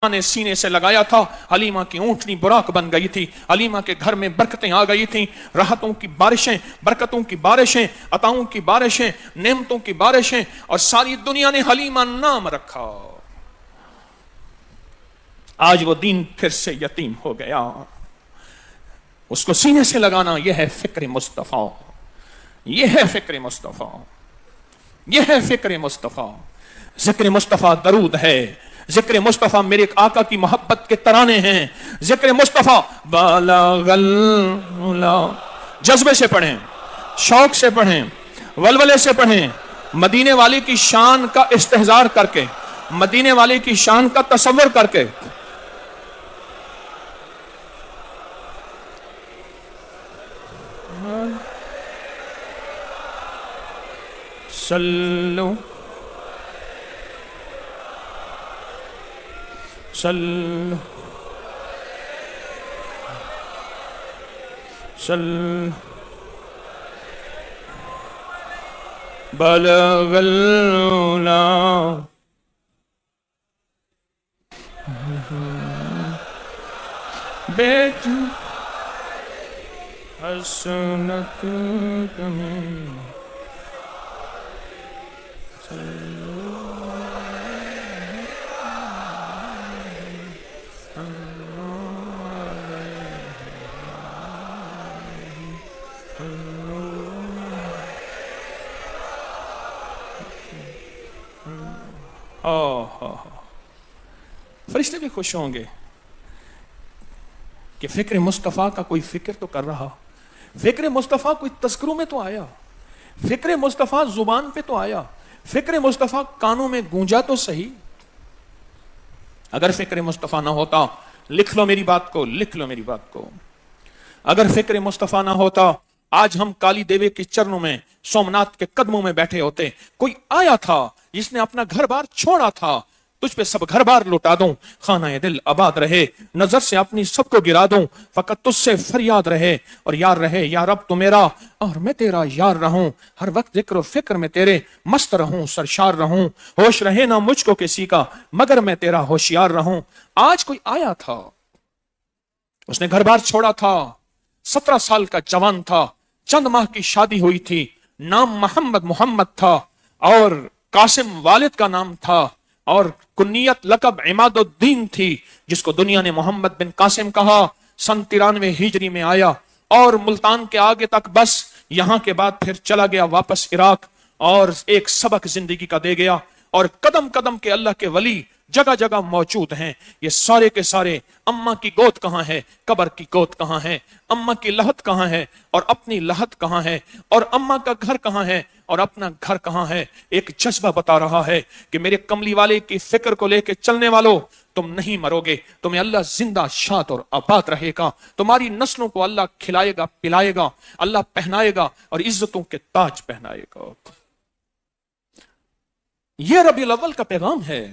نے سینے سے لگایا تھا، حلیمہ کی اونٹنی براق بن گئی تھی، حلیمہ کے گھر میں برکتیں آ گئی تھیں، راحتوں کی بارشیں، برکتوں کی بارشیں، عطاؤں کی بارشیں، نعمتوں کی بارشیں، اور ساری دنیا نے حلیمہ نام رکھا۔ آج وہ دین پھر سے یتیم ہو گیا۔ اس کو سینے سے لگانا، یہ ہے فکر مصطفیٰ، یہ ہے فکر مصطفیٰ، یہ ہے فکر مصطفیٰ۔ ذکر مصطفیٰ درود ہے، ذکر مصطفیٰ میرے آقا کی محبت کے ترانے ہیں، ذکر مصطفیٰ بالغ العلا۔ جذبے سے پڑھیں، شوق سے پڑھیں، ولولے سے پڑھیں، مدینے والے کی شان کا استحضار کر کے، مدینے والے کی شان کا تصور کر کے۔ صلو صلو صلو بلغ العلا بیت حسنت تمہیں فرشتے بھی خوش ہوں گے کہ فکر مصطفیٰ کا کوئی فکر تو کر رہا، فکر مصطفیٰ کوئی تذکروں میں تو آیا، فکر مصطفیٰ زبان پہ تو آیا، فکر مصطفیٰ کانوں میں گونجا تو صحیح۔ اگر فکر مصطفیٰ نہ ہوتا، لکھ لو میری بات کو، لکھ لو میری بات کو، اگر فکر مصطفیٰ نہ ہوتا آج ہم کالی دیوے کے چرنوں میں، سومناتھ کے قدموں میں بیٹھے ہوتے۔ کوئی آیا تھا جس نے اپنا گھر بار چھوڑا تھا، تجھ پہ سب گھر بار لوٹا دوں، خانہ دل آباد رہے، نظر سے اپنی سب کو گرا دوں، فقط تجھ سے فریاد رہے اور یار رہے، یا رب تو میرا اور میں تیرا یار رہوں، ہر وقت ذکر و فکر میں تیرے مست رہوں، سرشار رہوں، ہوش رہے نہ مجھ کو کسی کا مگر میں تیرا ہوشیار رہوں۔ آج کوئی آیا تھا، اس نے گھر بار چھوڑا تھا، 17 سال کا جوان تھا، چند ماہ کی شادی ہوئی تھی، نام محمد تھا اور قاسم والد کا نام تھا، اور کنیت لقب عماد الدین تھی، جس کو دنیا نے محمد بن قاسم کہا۔ سن 93 ہجری میں آیا اور ملتان کے آگے تک بس، یہاں کے بعد پھر چلا گیا واپس عراق، اور ایک سبق زندگی کا دے گیا۔ اور قدم قدم کے اللہ کے ولی جگہ جگہ موجود ہیں، یہ سارے کے سارے اماں کی گود کہاں ہے، قبر کی گود کہاں ہے، اماں کی لحد کہاں ہے اور اپنی لحد کہاں ہے، اور اماں کا گھر کہاں ہے اور اپنا گھر کہاں ہے۔ ایک جذبہ بتا رہا ہے کہ میرے کملی والے کی فکر کو لے کے چلنے والوں، تم نہیں مرو گے، تمہیں اللہ زندہ شاد اور آباد رہے گا، تمہاری نسلوں کو اللہ کھلائے گا، پلائے گا، اللہ پہنائے گا اور عزتوں کے تاج پہنائے گا۔ یہ ربیع الاول کا پیغام ہے۔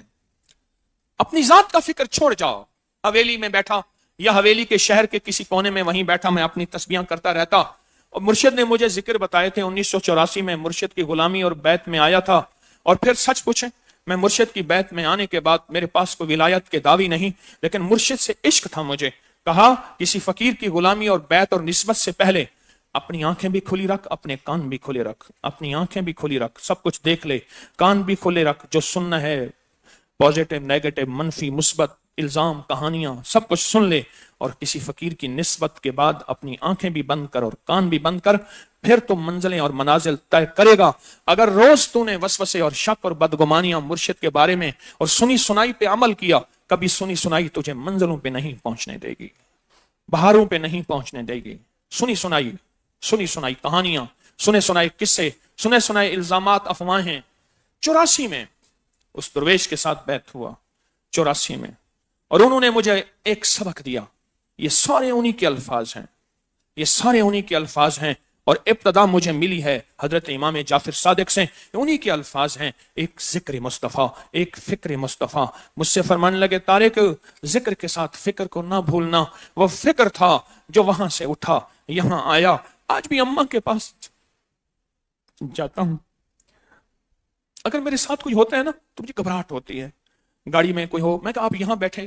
اپنی ذات کا فکر چھوڑ جاؤ۔ حویلی میں بیٹھا یا حویلی کے شہر کے کسی کونے میں وہیں بیٹھا میں اپنی تسبیحاں کرتا رہتا، اور مرشد نے مجھے ذکر بتائے تھے۔ 1984 میں مرشد کی غلامی اور بیعت میں آیا تھا، اور پھر سچ پوچھیں میں مرشد کی بیعت میں آنے کے بعد میرے پاس کوئی ولایت کے دعوی نہیں، لیکن مرشد سے عشق تھا مجھے۔ کہا کسی فقیر کی غلامی اور بیعت اور نسبت سے پہلے اپنی آنکھیں بھی کھلی رکھ، اپنے کان بھی کھلے رکھ، اپنی آنکھیں بھی کھلی رکھ، سب کچھ دیکھ لے، کان بھی کھلے رکھ، جو سننا ہے پازیٹیو، نیگیٹو، منفی، مثبت، الزام، کہانیاں، سب کچھ سن لے، اور کسی فقیر کی نسبت کے بعد اپنی آنکھیں بھی بند کر اور کان بھی بند کر، پھر تو منزلیں اور منازل طے کرے گا۔ اگر روز تو نے وسوسے اور شک اور بدگمانیاں مرشد کے بارے میں اور سنی سنائی پہ عمل کیا، کبھی سنی سنائی تجھے منزلوں پہ نہیں پہنچنے دے گی، بہاروں پہ نہیں پہنچنے دے گی۔ سنی سنائی کہانیاں، سنے سنائے قصے، سنے سنائے الزامات، افواہیں۔ 84 میں اس درویش کے ساتھ بیعت ہوا، 84 میں، اور انہوں نے مجھے ایک سبق دیا۔ یہ سارے انہی کے الفاظ ہیں، یہ سارے انہی کے الفاظ ہیں، اور ابتدا مجھے ملی ہے حضرت امام جعفر صادق سے، انہی کے الفاظ ہیں، ایک ذکر مصطفیٰ، ایک فکر مصطفیٰ۔ مجھ سے فرمانے لگے طارق، ذکر کے ساتھ فکر کو نہ بھولنا۔ وہ فکر تھا جو وہاں سے اٹھا یہاں آیا۔ آج بھی اماں کے پاس جاتا ہوں، اگر میرے ساتھ کوئی ہوتا ہے نا تو مجھے گھبراہٹ ہوتی ہے۔ گاڑی میں کوئی ہو، میں کہا آپ یہاں بیٹھے،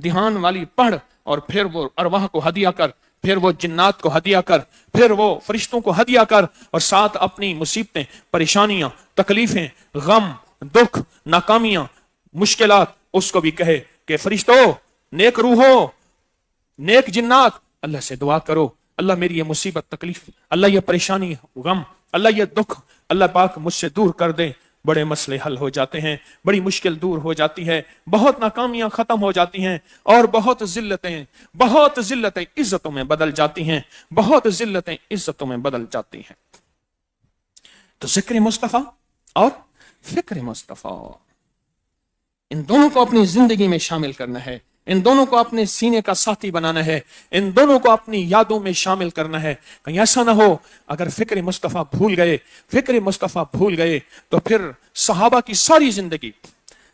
دھیان والی پڑھ اور پھر وہ ارواح کو ہدیہ کر، پھر وہ جنات کو ہدیہ کر، پھر وہ فرشتوں کو ہدیہ کر، اور ساتھ اپنی مصیبتیں، پریشانیاں، تکلیفیں، غم، دکھ، ناکامیاں، مشکلات اس کو بھی کہے کہ فرشتوں، نیک روحوں، نیک جنات، اللہ سے دعا کرو، اللہ میری یہ مصیبت، تکلیف، اللہ یہ پریشانی، غم، اللہ یہ دکھ، اللہ پاک مجھ سے دور کر دے۔ بڑے مسئلے حل ہو جاتے ہیں، بڑی مشکل دور ہو جاتی ہے، بہت ناکامیاں ختم ہو جاتی ہیں، اور بہت ذلتیں عزتوں میں بدل جاتی ہیں، بہت ذلتیں عزتوں میں بدل جاتی ہیں۔ تو ذکر مصطفیٰ اور فکر مصطفیٰ، ان دونوں کو اپنی زندگی میں شامل کرنا ہے، ان دونوں کو اپنے سینے کا ساتھی بنانا ہے، ان دونوں کو اپنی یادوں میں شامل کرنا ہے۔ کہیں ایسا نہ ہو اگر فکر مصطفیٰ بھول گئے تو پھر صحابہ کی ساری زندگی،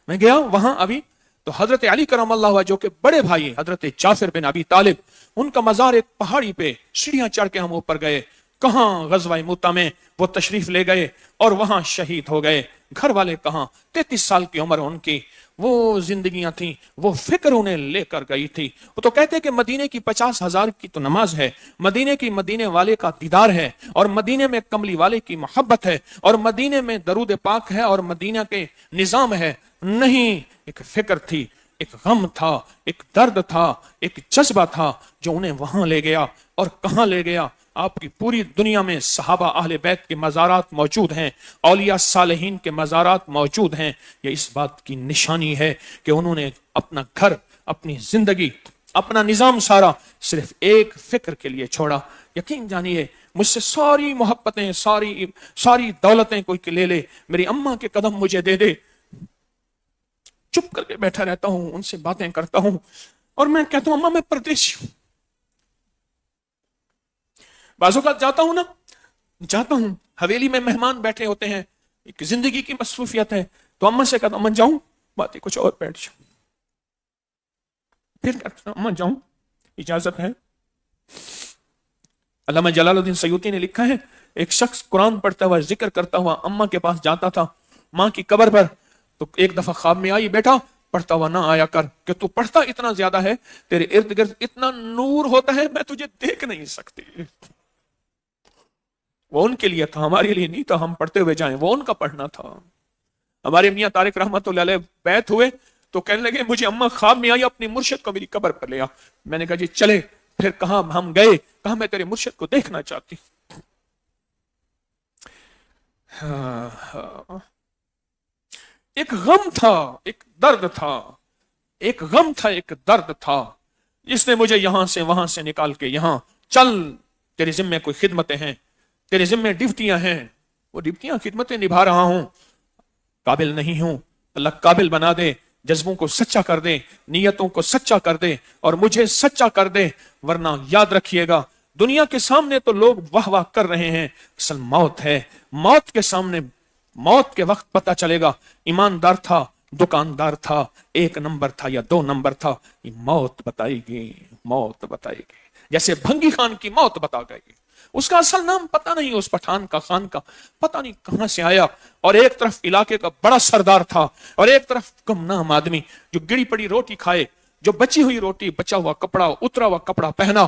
میں گیا وہاں ابھی تو حضرت علی کرم اللہ وجہ جو کہ بڑے بھائی حضرت جعفر بن ابی طالب، ان کا مزار ایک پہاڑی پہ، سیڑھیاں چڑھ کے ہم اوپر گئے، کہاں غزوہ موتا میں وہ تشریف لے گئے اور وہاں شہید ہو گئے۔ گھر والے کہاں، 33 سال کی عمر ان کی، وہ زندگیاں تھیں، وہ فکر انہیں لے کر گئی تھی۔ وہ تو کہتے کہ مدینے کی 50,000 کی تو نماز ہے، مدینے والے کا دیدار ہے، اور مدینے میں کملی والے کی محبت ہے، اور مدینے میں درود پاک ہے، اور مدینہ کے نظام ہے۔ نہیں، ایک فکر تھی، ایک غم تھا، ایک درد تھا، ایک جذبہ تھا جو انہیں وہاں لے گیا۔ اور کہاں لے گیا؟ آپ کی پوری دنیا میں صحابہ اہل بیت کے مزارات موجود ہیں، اولیاء صالحین کے مزارات موجود ہیں۔ یہ اس بات کی نشانی ہے کہ انہوں نے اپنا گھر، اپنی زندگی، اپنا نظام سارا صرف ایک فکر کے لیے چھوڑا۔ یقین جانیے، مجھ سے ساری محبتیں، ساری دولتیں کوئی لے لے، میری اماں کے قدم مجھے دے دے، چپ کر کے بیٹھا رہتا ہوں، ان سے باتیں کرتا ہوں، اور میں کہتا ہوں اماں میں پردیسی ہوں۔ بعض اوقات جاتا ہوں حویلی میں مہمان بیٹھے ہوتے ہیں، ایک زندگی کی مصروفیت ہے، تو اماں سے کہتا ہوں اماں جاؤں، باتیں کچھ اور، بیٹھ جاؤں، پھر کہتا ہوں اماں جاؤں، اجازت ہے؟ علامہ جلال الدین سیوطی نے لکھا ہے، ایک شخص قرآن پڑھتا ہوا، ذکر کرتا ہوا اماں کے پاس جاتا تھا، ماں کی قبر پر، تو ایک دفعہ خواب میں آئی، بیٹا پڑھتا ہوا نہ آیا کر، کہ تو پڑھتا اتنا زیادہ ہے، تیرے ارد گرد اتنا نور ہوتا ہے، میں تجھے دیکھ نہیں سکتی۔ وہ ان کے لیے تھا، ہمارے لیے نہیں تھا، ہم پڑھتے ہوئے جائیں، وہ ان کا پڑھنا تھا۔ ہمارے میاں طارق رحمت اللہ علیہ بیت ہوئے تو کہنے لگے مجھے اماں خواب میں آئی، اپنی مرشد کو میری قبر پر لے آ۔ میں نے کہا جی چلے، پھر کہاں ہم گئے، کہا میں تیرے مرشد کو دیکھنا چاہتی۔ ایک غم تھا، ایک درد تھا، ایک غم تھا، ایک درد تھا، جس نے مجھے یہاں سے وہاں سے نکال کے یہاں، چل تیرے ذمے کوئی خدمتیں ہیں، تیرے ذمے ڈیوٹیاں ہیں، وہ ڈیوٹیاں خدمتیں نبھا رہا ہوں، قابل نہیں ہوں، اللہ قابل بنا دے، جذبوں کو سچا کر دے، نیتوں کو سچا کر دے، اور مجھے سچا کر دے، ورنہ یاد رکھیے گا دنیا کے سامنے تو لوگ واہ واہ کر رہے ہیں، اصل موت ہے، موت کے سامنے، موت کے وقت پتہ چلے گا ایماندار تھا، دکاندار تھا، 1 نمبر تھا یا 2 نمبر تھا، یہ موت بتائے گی، موت بتائے گی، جیسے بھنگی خان کی موت بتا گئی، اس کا اصل نام پتہ نہیں، اس پٹھان کا، خان کا پتہ نہیں کہاں سے آیا، اور ایک طرف علاقے کا بڑا سردار تھا، اور ایک طرف گمنام آدمی جو گڑی پڑی روٹی کھائے، جو بچی ہوئی روٹی، بچا ہوا کپڑا، اترا ہوا کپڑا پہنا،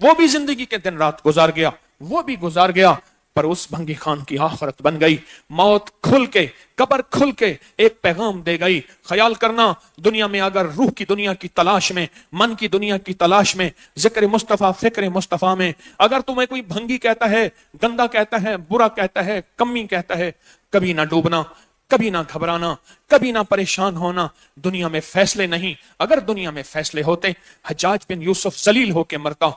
وہ بھی زندگی کے دن رات گزار گیا، وہ بھی گزار گیا، پر اس بھنگی خان کی آخرت بن گئی، موت کھل کے، قبر کھل کے ایک پیغام دے گئی۔ خیال کرنا، دنیا میں اگر روح کی دنیا کی تلاش میں، من کی دنیا کی تلاش میں، ذکر مصطفیٰ، فکر مصطفیٰ میں اگر تمہیں کوئی بھنگی کہتا ہے، گندا کہتا ہے، برا کہتا ہے، کمی کہتا ہے، کبھی نہ ڈوبنا، کبھی نہ گھبرانا، کبھی نہ پریشان ہونا، دنیا میں فیصلے نہیں، اگر دنیا میں فیصلے ہوتے، حجاج بن یوسف ذلیل ہو کے مرتا،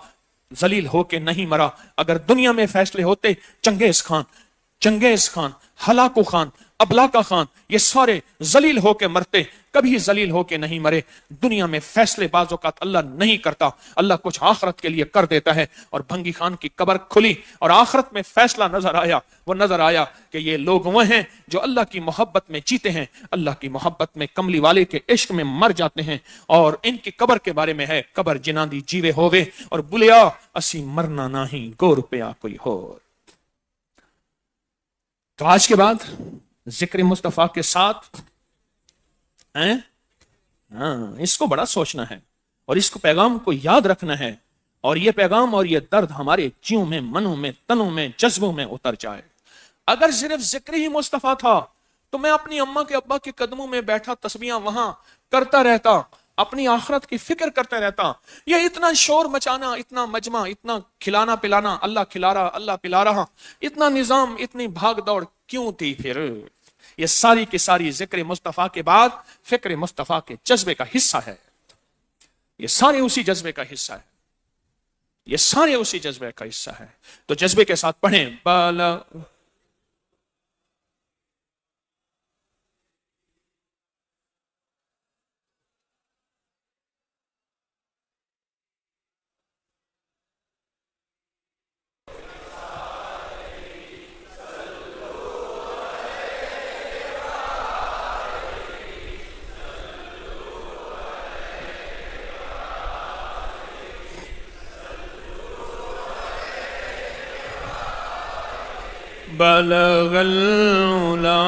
ذلیل ہو کے نہیں مرا، اگر دنیا میں فیصلے ہوتے، چنگیز خان، ہلاکو خان، ابلاکا خان، یہ سارے ذلیل ہو کے مرتے، کبھی ذلیل ہو کے نہیں مرے۔ دنیا میں فیصلے بعض اوقات اللہ نہیں کرتا، اللہ کچھ آخرت کے لیے کر دیتا ہے، اور بھنگی خان کی قبر کھلی اور آخرت میں فیصلہ نظر آیا، وہ نظر آیا کہ یہ لوگ وہ ہیں جو اللہ کی محبت میں جیتے ہیں، اللہ کی محبت میں، کملی والے کے عشق میں مر جاتے ہیں، اور ان کی قبر کے بارے میں ہے، قبر جناں دی جیوے ہووے، اور بلیا اسی مرنا نہیں، گو روپیہ کوئی ہو۔ تو آج کے بعد ذکر مصطفیٰ کے ساتھ اس کو بڑا سوچنا ہے، اور اس کو پیغام کو یاد رکھنا ہے، اور یہ پیغام اور یہ درد ہمارے جیوں میں، منوں میں، تنوں میں، جذبوں میں اتر جائے۔ اگر صرف ذکر ہی مصطفیٰ تھا تو میں اپنی اماں کے ابا کے قدموں میں بیٹھا تسبیحاں وہاں کرتا رہتا، اپنی آخرت کی فکر کرتا رہتا۔ یہ اتنا شور مچانا، اتنا مجمع، اتنا کھلانا پلانا، اللہ کھلا رہا اللہ پلا رہا، اتنا نظام، اتنی بھاگ دوڑ کیوں تھی پھر؟ یہ ساری کی ساری ذکر مصطفیٰ کے بعد فکر مصطفیٰ کے جذبے کا حصہ ہے۔ یہ سارے اسی جذبے کا حصہ ہے، یہ سارے اسی جذبے کا حصہ ہے۔ تو جذبے کے ساتھ پڑھیں بالا بلغ العلا۔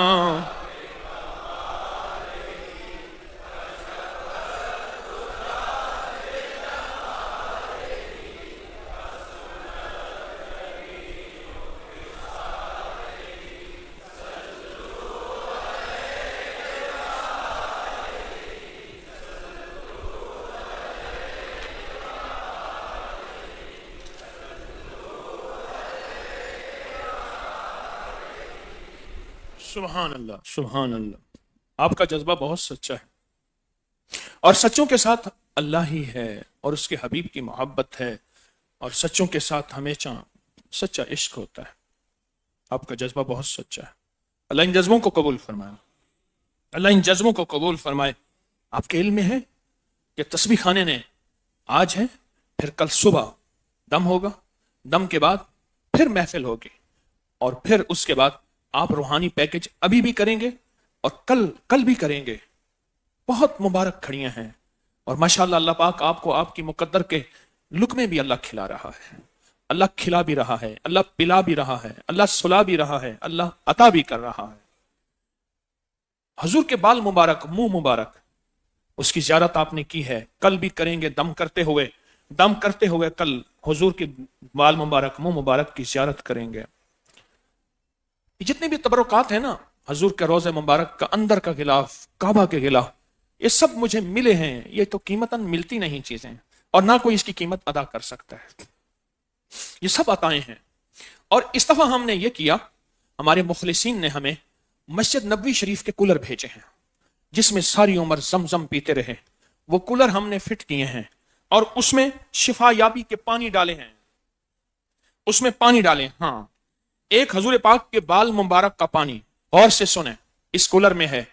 سبحان اللہ، سبحان اللہ۔ آپ کا جذبہ بہت سچا ہے، اور سچوں کے ساتھ اللہ ہی ہے، اور اس کے حبیب کی محبت ہے، اور سچوں کے ساتھ ہمیشہ سچا عشق ہوتا ہے۔ آپ کا جذبہ بہت سچا ہے، اللہ ان جذبوں کو قبول فرمائے، اللہ ان جذبوں کو قبول فرمائے۔ آپ کے علم میں ہے کہ تسبیح خانے نے آج ہے، پھر کل صبح دم ہوگا، دم کے بعد پھر محفل ہوگی، اور پھر اس کے بعد آپ روحانی پیکج ابھی بھی کریں گے اور کل بھی کریں گے۔ بہت مبارک کھڑیاں ہیں، اور ماشاءاللہ اللہ پاک آپ کو آپ کی مقدر کے لقمے بھی اللہ کھلا رہا ہے، اللہ کھلا بھی رہا ہے، اللہ پلا بھی رہا ہے، اللہ سلا بھی رہا ہے، اللہ عطا بھی کر رہا ہے۔ حضور کے بال مبارک، منہ مبارک، اس کی زیارت آپ نے کی ہے، کل بھی کریں گے، دم کرتے ہوئے کل حضور کے بال مبارک، منہ مبارک کی زیارت کریں گے۔ جتنے بھی تبرکات ہیں نا حضور کے روضہ مبارک کا، اندر کا غلاف، کعبہ کے غلاف، یہ سب مجھے ملے ہیں۔ یہ تو قیمتاً ملتی نہیں چیزیں، اور نہ کوئی اس کی قیمت ادا کر سکتا ہے، یہ سب عطائیں ہیں۔ اور اس دفعہ ہم نے یہ کیا، ہمارے مخلصین نے ہمیں مسجد نبوی شریف کے کولر بھیجے ہیں، جس میں ساری عمر زمزم پیتے رہے۔ وہ کولر ہم نے فٹ کیے ہیں، اور اس میں شفا یابی کے پانی ڈالے ہیں، اس میں پانی ڈالے۔ ہاں، ایک حضور پاک کے بال مبارک کا پانی، غور سے سنیں، اس کولر میں ہے۔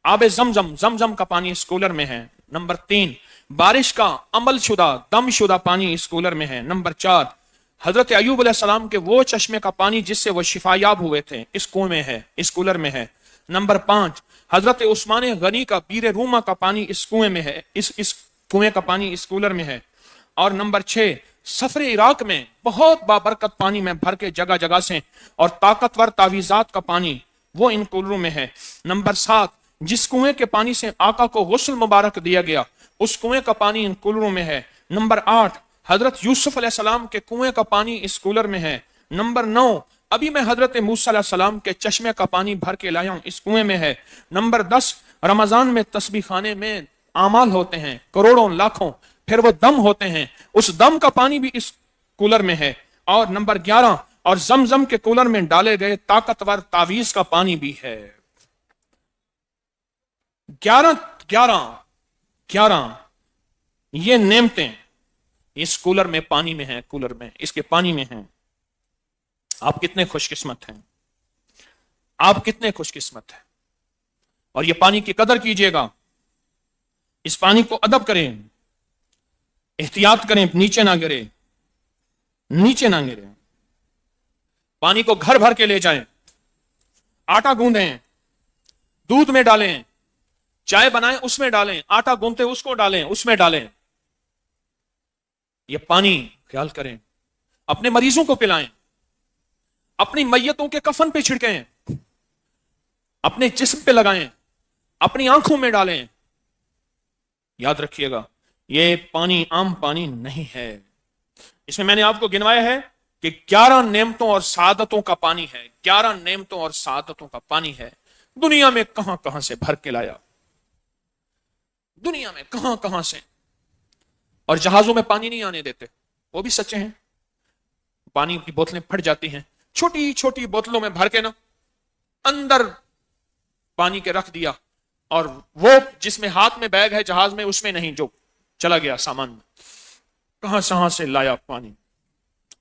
آب زمزم کا پانی اس کولر میں ہے۔ نمبر 3، بارش کا عمل شدہ، دم شدہ پانی اس کولر میں ہے۔ نمبر 4، حضرت ایوب علیہ السلام کے وہ چشمے کا پانی جس سے وہ شفا یاب ہوئے تھے، اس کنویں میں ہے، اس کولر میں ہے۔ نمبر 5، حضرت عثمان غنی کا بیر روما کا پانی اس کنویں میں ہے، اس کنویں کا پانی اس کولر میں ہے۔ اور نمبر 6، سفر عراق میں بہت بابرکت پانی میں بھر کے جگہ جگہ سے، اور طاقتور تعویذات کا پانی وہ ان کولروں میں ہے۔ نمبر 7، جس کنویں کے پانی سے آقا کو غسل مبارک دیا گیا، اس کنویں کا پانی ان کولروں میں ہے۔ نمبر 8، حضرت یوسف علیہ السلام کے کنویں کا پانی اس کولر میں ہے۔ نمبر 9، ابھی میں حضرت موسیٰ علیہ السلام کے چشمے کا پانی بھر کے لایا ہوں، اس کنویں میں ہے۔ نمبر 10، رمضان میں تسبیح خانے میں اعمال ہوتے ہیں کروڑوں لاکھوں، پھر وہ دم ہوتے ہیں، اس دم کا پانی بھی اس کولر میں ہے۔ اور نمبر 11، اور زمزم کے کولر میں ڈالے گئے طاقتور تعویذ کا پانی بھی ہے۔ 11 یہ نعمتیں اس کولر میں، پانی میں ہیں، کولر میں، اس کے پانی میں ہیں۔ آپ کتنے خوش قسمت ہیں، آپ کتنے خوش قسمت ہیں۔ اور یہ پانی کی قدر کیجئے گا، اس پانی کو ادب کریں، احتیاط کریں، نیچے نہ گرے، نیچے نہ گرے۔ پانی کو گھر بھر کے لے جائیں، آٹا گوندیں، دودھ میں ڈالیں، چائے بنائیں اس میں ڈالیں، آٹا گوندتے اس کو ڈالیں، اس میں ڈالیں۔ یہ پانی خیال کریں، اپنے مریضوں کو پلائیں، اپنی میتوں کے کفن پہ چھڑکیں، اپنے جسم پہ لگائیں، اپنی آنکھوں میں ڈالیں۔ یاد رکھیے گا، یہ پانی عام پانی نہیں ہے، اس میں نے آپ کو گنوایا ہے کہ 11 نعمتوں اور سعادتوں کا پانی ہے، 11 نعمتوں اور سعادتوں کا پانی ہے۔ دنیا میں کہاں کہاں سے بھر کے لایا، دنیا میں کہاں کہاں سے، اور جہازوں میں پانی نہیں آنے دیتے، وہ بھی سچے ہیں، پانی کی بوتلیں پھٹ جاتی ہیں، چھوٹی چھوٹی بوتلوں میں بھر کے نا اندر پانی کے رکھ دیا، اور وہ جس میں ہاتھ میں بیگ ہے جہاز میں، اس میں نہیں، جو چلا گیا سامان، کہاں کہاں سے لایا پانی،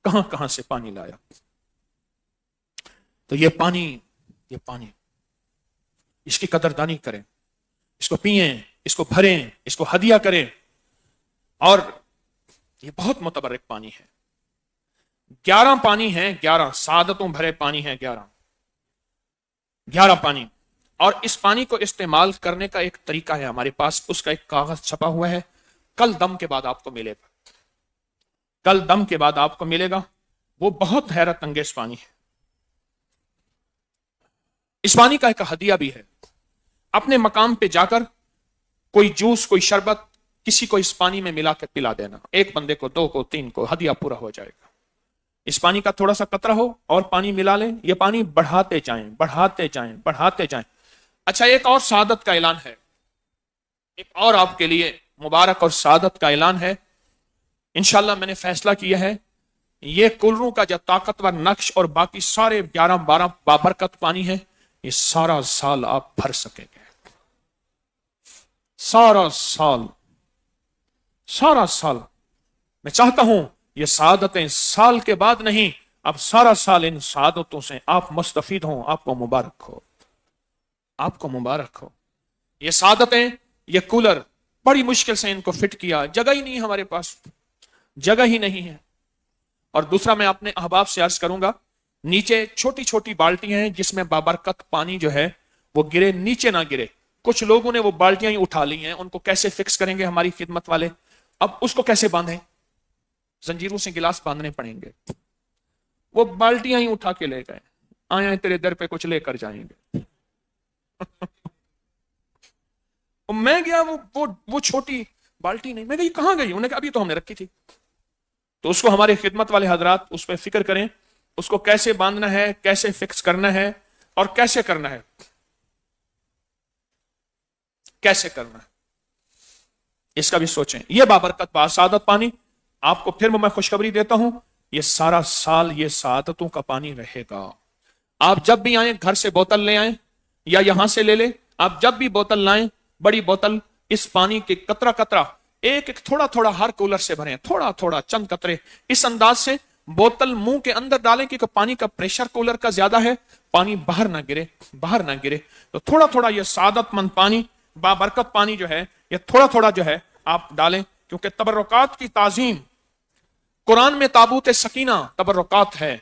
کہاں کہاں سے پانی لایا۔ تو یہ پانی، یہ پانی، اس کی قدردانی کریں، اس کو پئیں، اس کو بھریں، اس کو ہدیہ کریں، اور یہ بہت متبرک پانی ہے۔ 11 پانی ہیں، 11 سعادتوں بھرے پانی ہیں، 11 پانی، اور اس پانی کو استعمال کرنے کا ایک طریقہ ہے ہمارے پاس، اس کا ایک کاغذ چھپا ہوا ہے، کل دم کے بعد آپ کو ملے گا، کل دم کے بعد آپ کو ملے گا، وہ بہت حیرت انگیز پانی ہے۔ اس پانی کا ایک ہدیہ بھی ہے، اپنے مقام پہ جا کر کوئی جوس، کوئی شربت کسی کو اس پانی میں ملا کے پلا دینا، ایک بندے کو، 2 کو، 3 کو، ہدیہ پورا ہو جائے گا۔ اس پانی کا تھوڑا سا قطرہ ہو اور پانی ملا لیں، یہ پانی بڑھاتے جائیں، بڑھاتے جائیں، بڑھاتے جائیں۔ اچھا، ایک اور سعادت کا اعلان ہے، ایک اور آپ کے لیے مبارک اور سعادت کا اعلان ہے۔ انشاءاللہ میں نے فیصلہ کیا ہے، یہ کلروں کا جو طاقتور نقش اور باقی سارے 11-12 بابرکت پانی ہے، یہ سارا سال آپ بھر سکیں گے، سارا سال، سارا سال۔ میں چاہتا ہوں یہ سعادتیں سال کے بعد نہیں، اب سارا سال ان سعادتوں سے آپ مستفید ہوں، آپ کو مبارک ہو، آپ کو مبارک ہو۔ یہ سعادتیں، یہ کولر بڑی مشکل سے ان کو فٹ کیا، جگہ ہی نہیں ہمارے پاس، جگہ ہی نہیں ہے۔ اور دوسرا میں اپنے احباب سے عرض کروں گا، نیچے چھوٹی چھوٹی بالٹیاں ہیں جس میں بابرکت پانی جو ہے وہ گرے، نیچے نہ گرے۔ کچھ لوگوں نے وہ بالٹیاں ہی اٹھا لی ہیں، ان کو کیسے فکس کریں گے ہماری خدمت والے؟ اب اس کو کیسے باندھیں؟ زنجیروں سے گلاس باندھنے پڑیں گے۔ وہ بالٹیاں ہی اٹھا کے لے گئے، آئے تیرے در پہ کچھ لے کر جائیں گے۔ میں گیا، وہ چھوٹی بالٹی نہیں، میں گئی کہاں گئی؟ انہوں نے کہا ابھی تو ہم نے رکھی تھی۔ تو اس کو ہمارے خدمت والے حضرات اس پہ فکر کریں، اس کو کیسے باندھنا ہے، کیسے فکس کرنا ہے، اور کیسے کرنا ہے، کیسے کرنا ہے، اس کا بھی سوچیں۔ یہ بابرکت باسعادت پانی آپ کو پھر میں خوشخبری دیتا ہوں، یہ سارا سال یہ سعادتوں کا پانی رہے گا۔ آپ جب بھی آئیں گھر سے بوتل لے آئیں یا یہاں سے لے لیں، آپ جب بھی بوتل لائیں، بڑی بوتل، اس پانی کے قطرہ قطرہ ایک ایک تھوڑا تھوڑا ہر کولر سے بھریں، تھوڑا تھوڑا چند قطرے، اس انداز سے بوتل منہ کے اندر ڈالیں، کیونکہ پانی کا پریشر کولر کا زیادہ ہے، پانی باہر نہ گرے، باہر نہ گرے۔ تو تھوڑا تھوڑا یہ سعادت مند پانی، بابرکت پانی جو ہے، یہ تھوڑا تھوڑا جو ہے آپ ڈالیں، کیونکہ تبرکات کی تعظیم، قرآن میں تابوت سکینہ تبرکات ہے،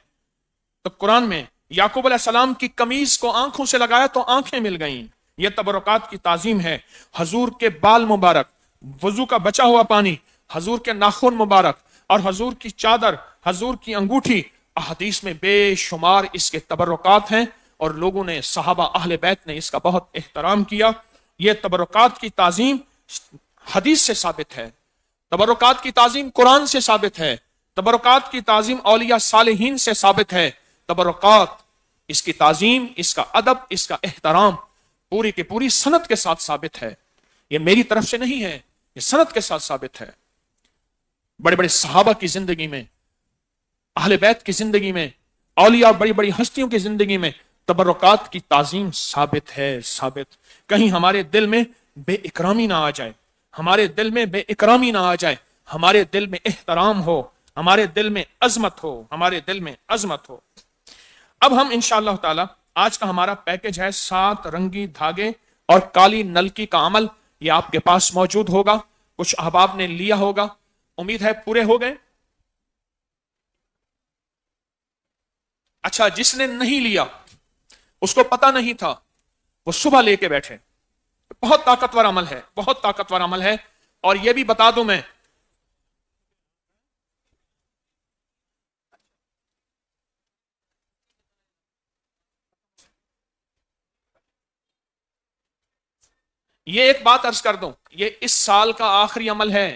تو قرآن میں یعقوب علیہ السلام کی قمیض کو آنکھوں سے لگایا تو آنکھیں مل گئیں، یہ تبرکات کی تعظیم ہے۔ حضور کے بال مبارک، وضو کا بچا ہوا پانی، حضور کے ناخن مبارک، اور حضور کی چادر، حضور کی انگوٹھی، احادیث میں بے شمار اس کے تبرکات ہیں، اور لوگوں نے، صحابہ اہل بیت نے اس کا بہت احترام کیا۔ یہ تبرکات کی تعظیم حدیث سے ثابت ہے، تبرکات کی تعظیم قرآن سے ثابت ہے، تبرکات کی تعظیم اولیاء صالحین سے ثابت ہے۔ تبرکات، اس کی تعظیم، اس کا ادب، اس کا احترام پوری کی پوری سند کے ساتھ ثابت ہے، یہ میری طرف سے نہیں ہے، یہ سند کے ساتھ ثابت ہے۔ بڑے بڑے صحابہ کی زندگی میں، اہل بیت کی زندگی میں، اولیاء بڑی بڑی ہستیوں کی زندگی میں تبرکات کی تعظیم ثابت ہے، ثابت۔ کہیں ہمارے دل میں بے اکرامی نہ آ جائے، ہمارے دل میں بے اکرامی نہ آ جائے، ہمارے دل میں احترام ہو، ہمارے دل میں عظمت ہو، ہمارے دل میں عظمت ہو۔ اب ہم انشاءاللہ تعالی، آج کا ہمارا پیکج ہے 7 رنگی دھاگے اور کالی نلکی کا عمل، یہ آپ کے پاس موجود ہوگا، کچھ احباب نے لیا ہوگا، امید ہے پورے ہو گئے۔ اچھا، جس نے نہیں لیا، اس کو پتا نہیں تھا، وہ صبح لے کے بیٹھے، بہت طاقتور عمل ہے، بہت طاقتور عمل ہے۔ اور یہ بھی بتا دوں میں، یہ ایک بات عرض کر دوں، یہ اس سال کا آخری عمل ہے،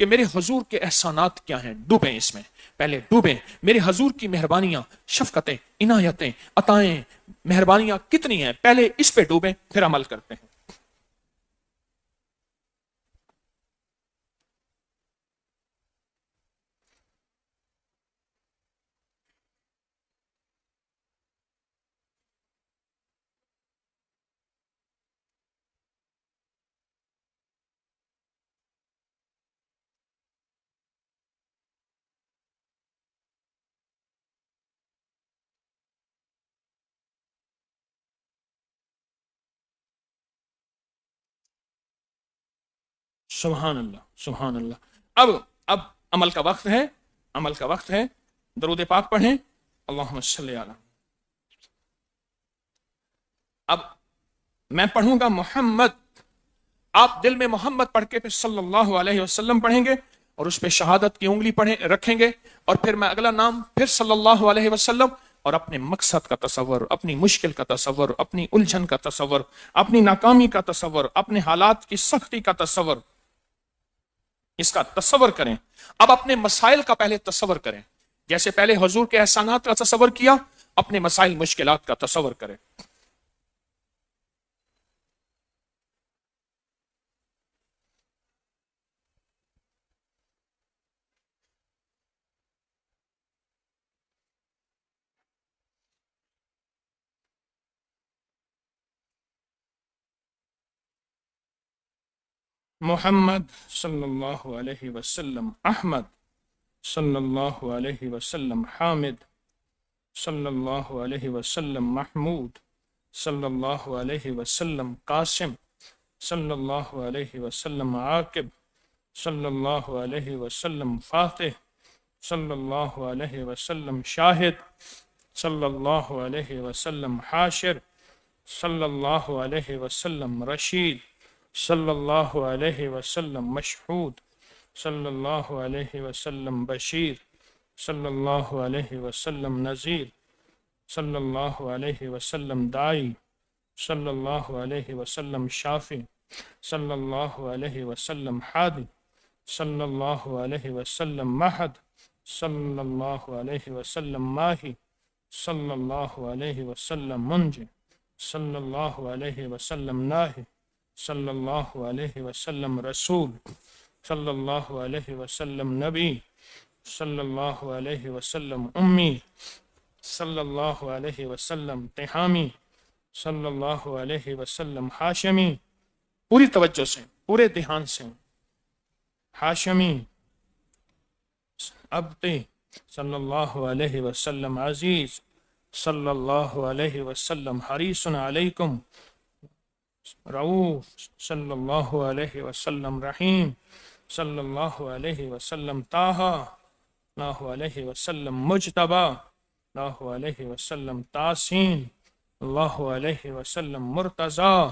کہ میرے حضور کے احسانات کیا ہیں، ڈوبیں اس میں، پہلے ڈوبیں میرے حضور کی مہربانیاں، شفقتیں، عنایتیں، عطائیں، مہربانیاں کتنی ہیں، پہلے اس پہ ڈوبیں، پھر عمل کرتے ہیں۔ سبحان اللہ، سبحان اللہ۔ اب عمل کا وقت ہے، عمل کا وقت ہے، درود پاک پڑھیں، اللہم صلی علی۔ اب میں پڑھوں گا محمد، آپ دل میں محمد پڑھ کے پھر صلی اللہ علیہ وسلم پڑھیں گے، اور اس پہ شہادت کی انگلی رکھیں گے، اور پھر میں اگلا نام پھر صلی اللہ علیہ وسلم، اور اپنے مقصد کا تصور، اپنی مشکل کا تصور، اپنی الجھن کا تصور، اپنی ناکامی کا تصور، اپنے حالات کی سختی کا تصور، اس کا تصور کریں۔ اب اپنے مسائل کا پہلے تصور کریں، جیسے پہلے حضور کے احسانات کا تصور کیا، اپنے مسائل مشکلات کا تصور کریں۔ محمد صلی اللہ علیہ وسلم، احمد صلی اللہ علیہ وسلم، حامد صلی اللہ علیہ وسلم، محمود صلی اللہ علیہ وسلم، قاسم صلی اللہ علیہ وسلم، عاقب صلی اللہ علیہ وسلم، فاتح صلی اللہ علیہ وسلم، شاہد صلی اللہ علیہ وسلم، حاشر صلی اللہ علیہ وسلم، رشید صلی اللہ علیہ وسلم، مشہود صلی اللہ علیہ وسلم، بشیر صلی اللہ علیہ وسلم، نذیر صلی اللہ علیہ وسلم، دائی صلی اللہ علیہ وسلم، شافی صلی اللہ علیہ وسلم، ہادی صلی اللہ علیہ وسلم، مہد صلی اللہ علیہ وسلم، ماہی صلی اللہ علیہ وسلم، منجی صلی اللہ علیہ وسلم، ناہی صلی اللہ علیہ وسلم، رسول صلی اللہ علیہ وسلم، نبی صلی اللہ علیہ وسلم، امی صلی اللہ علیہ وسلم، تہامی صلی اللہ علیہ وسلم، ہاشمی، پوری توجہ سے، پورے دھیان سے، ہاشمی، ابتی صلی اللہ علیہ وسلم، عزیز صلی اللہ علیہ وسلم، حریص علیکم، رؤوف صلی اللہ علیہ وسلم، رحیم صلی اللہ علیہ وسلم، طٰہٰ اللہ علیہ وسلم، مجتبیٰ اللہ علیہ وسلم، تاسین اللہ علیہ وسلم، مرتضیٰ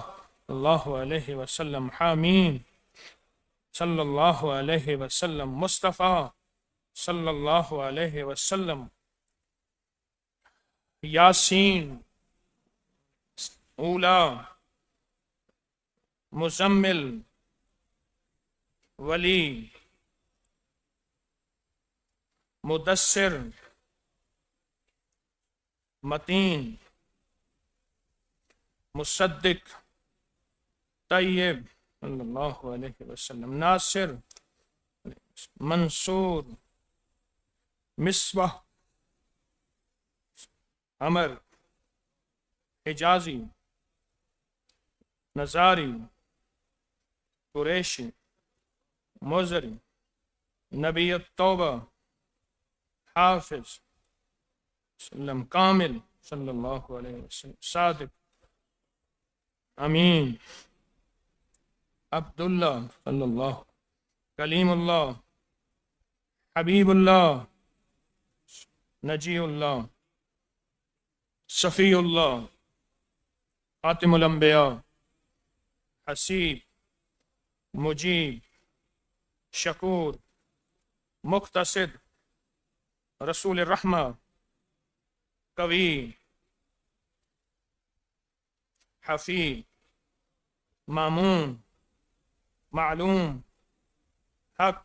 اللہ علیہ وسلم، حامیم صلی اللہ علیہ وسلم، مصطفیٰ صلی اللہ علیہ وسلم، یاسین، اولا، مزمل، ولی، مدثر، متین، مصدق، طیب صلی اللہ علیہ وسلم، ناصر، منصور، مصباح، عمر، حجازی، نزاری، قریشی، مزری، نبی التوبہ، حافظ وسلم، کامل صلی اللہ علیہ وسلم، صادق، امین، عبداللہ صلی اللہ، کلیم اللہ، حبیب اللہ، نجی اللہ، صفی اللہ، خاتم الانبیاء، حسیب، مجیب، شکور، مقتصد، رسول الرحمہ، قوی، حفیظ، مامون، معلوم، حق،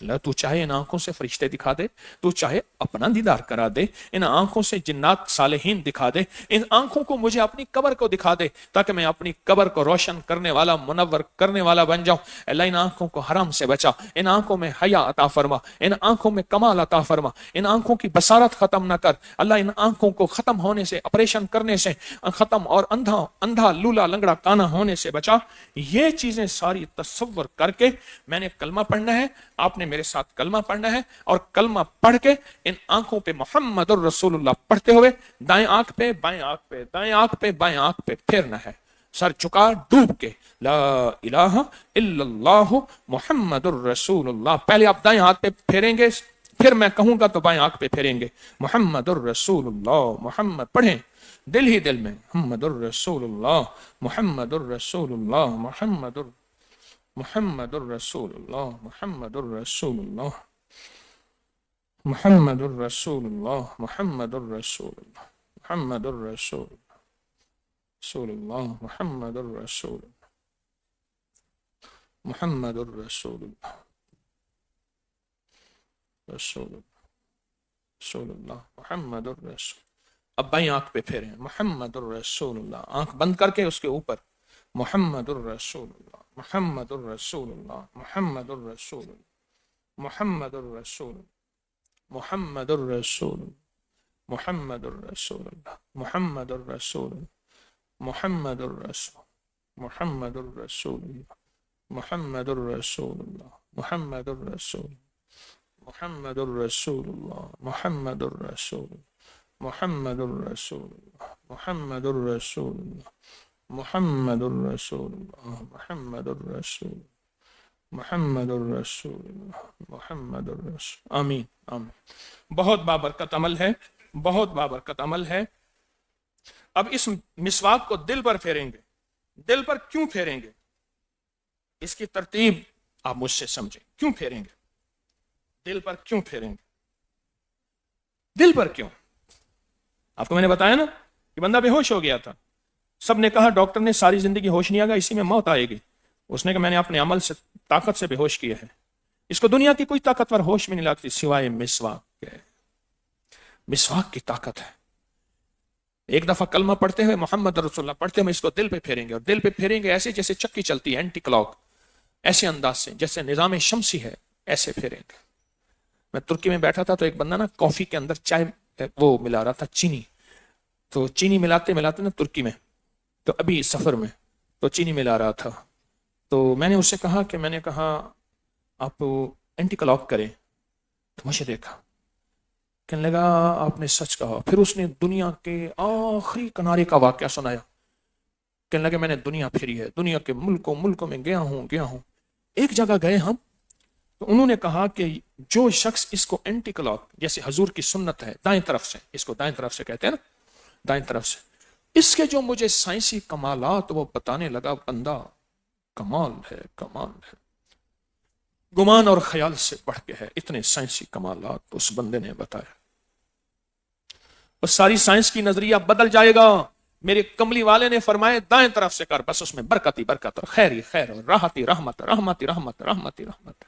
اللہ تو چاہے ان آنکھوں سے فرشتے دکھا دے، تو چاہے اپنا دیدار کرا دے، ان آنکھوں سے جنات صالحین دکھا دے، ان آنکھوں کو مجھے اپنی قبر کو دکھا دے تاکہ میں اپنی قبر کو روشن کرنے والا، منور کرنے والا بن جاؤں۔ اللہ ان آنکھوں کو حرام سے بچا، ان آنکھوں میں حیا عطا فرما، ان آنکھوں میں کمال عطا فرما، ان آنکھوں کی بصارت ختم نہ کر اللہ، ان آنکھوں کو ختم ہونے سے، آپریشن کرنے سے ختم، اور اندھا لولا لنگڑا کانا ہونے سے بچا۔ یہ چیزیں ساری تصور کر کے میں نے کلمہ پڑھنا ہے، آپ نے میرے ساتھ کلمہ پڑھنا ہے، اور کلمہ پڑھ کے ان آنکھوں پہ محمد الرسول اللہ پڑھتے ہوئے دائیں آنکھ پہ بائیں آنکھ پہ، دائیں آنکھ پہ بائیں آنکھ پہ پھیرنا ہے، سر جھکا ڈوب کے لا الہ الا اللہ محمد الرسول اللہ۔ پہلے آپ دائیں ہاتھ پہ پھیریں گے، پھر میں کہوں گا تو بائیں آنکھ پہ پھیریں گے، محمد الرسول اللہ، محمد پڑھیں دل ہی دل میں، محمد الرسول اللہ، محمد الرسول اللہ، محمد الرسول اللہ، محمد الرسول اللہ، محمد الرسول اللہ، محمد الرسول اللہ، محمد الرسول اللہ، محمد الرسول اللہ، محمد الرسول اللہ، رسول اللہ، محمد الرسول۔ اب بائیں آنکھ پہ پھیریں، محمد الرسول اللہ، آنکھ بند کر کے اس کے اوپر محمد الرسول اللہ، محمد الرسول اللہ، محمد الرسول اللہ، محمد الرسول، محمد الرسول، محمد الرسول اللہ، محمد الرسول، محمد الرسول، محمد الرسول اللہ، محمد الرسول اللہ، محمد الرسول، محمد الرسول اللہ، محمد الرسول، محمد الرسول اللہ، محمد الرسول اللہ، محمد الرسول اللہ، محمد الرسول، محمد الرسول اللہ، محمد الرسول۔ آمین آمین۔ بہت بابرکت عمل ہے، بہت بابرکت عمل ہے۔ اب اس مسواک کو دل پر پھیریں گے۔ دل پر کیوں پھیریں گے؟ اس کی ترتیب آپ مجھ سے سمجھیں، کیوں پھیریں گے؟ دل پر کیوں پھیریں گے؟ دل پر کیوں؟ آپ کو میں نے بتایا نا کہ بندہ بے ہوش ہو گیا تھا، سب نے کہا ڈاکٹر نے ساری زندگی ہوش نہیں آگا، اسی میں موت آئے گی۔ اس نے کہا میں نے اپنے عمل سے، طاقت سے بے ہوش کیا ہے، اس کو دنیا کی کوئی طاقتور ہوش میں نہیں لاتی سوائے مسواک کے۔ مسواک کی طاقت ہے۔ ایک دفعہ کلمہ پڑھتے ہوئے، محمد رسول اللہ پڑھتے ہوئے اس کو دل پہ پھیریں گے، اور دل پہ پھیریں گے ایسے جیسے چکی چلتی ہے، اینٹی کلاک، ایسے انداز سے جیسے نظام شمسی ہے، ایسے پھیریں گے۔ میں ترکی میں بیٹھا تھا تو ایک بندہ نا کافی کے اندر چائے وہ ملا رہا تھا، چینی، تو چینی ملاتے ملاتے نا ترکی میں، تو ابھی سفر میں تو چینی ملا رہا تھا، تو میں نے اس سے کہا کہ میں نے کہا آپ اینٹی کلاک کریں، تو مجھے دیکھا، کہنے لگا آپ نے سچ کہا۔ پھر اس نے دنیا کے آخری کنارے کا واقعہ سنایا، کہنے لگا میں نے دنیا پھری ہے، دنیا کے ملکوں میں گیا ہوں۔ ایک جگہ گئے ہم، تو انہوں نے کہا کہ جو شخص اس کو اینٹی کلاک، جیسے حضور کی سنت ہے دائیں طرف سے، اس کو دائیں طرف سے کہتے ہیں نا، دائیں طرف سے، اس کے جو مجھے سائنسی کمالات وہ بتانے لگا، بندہ کمال ہے، کمال ہے، گمان اور خیال سے بڑھ کے ہے، اتنے سائنسی کمالات اس بندے نے بتایا، اور ساری سائنس کی نظریہ بدل جائے گا۔ میرے کملی والے نے فرمائے دائیں طرف سے کر، بس اس میں برکت ہی برکت، اور خیر ہی خیر، اور راحت ہی رحمت، رحمت ہی رحمت، رحمت ہی رحمت۔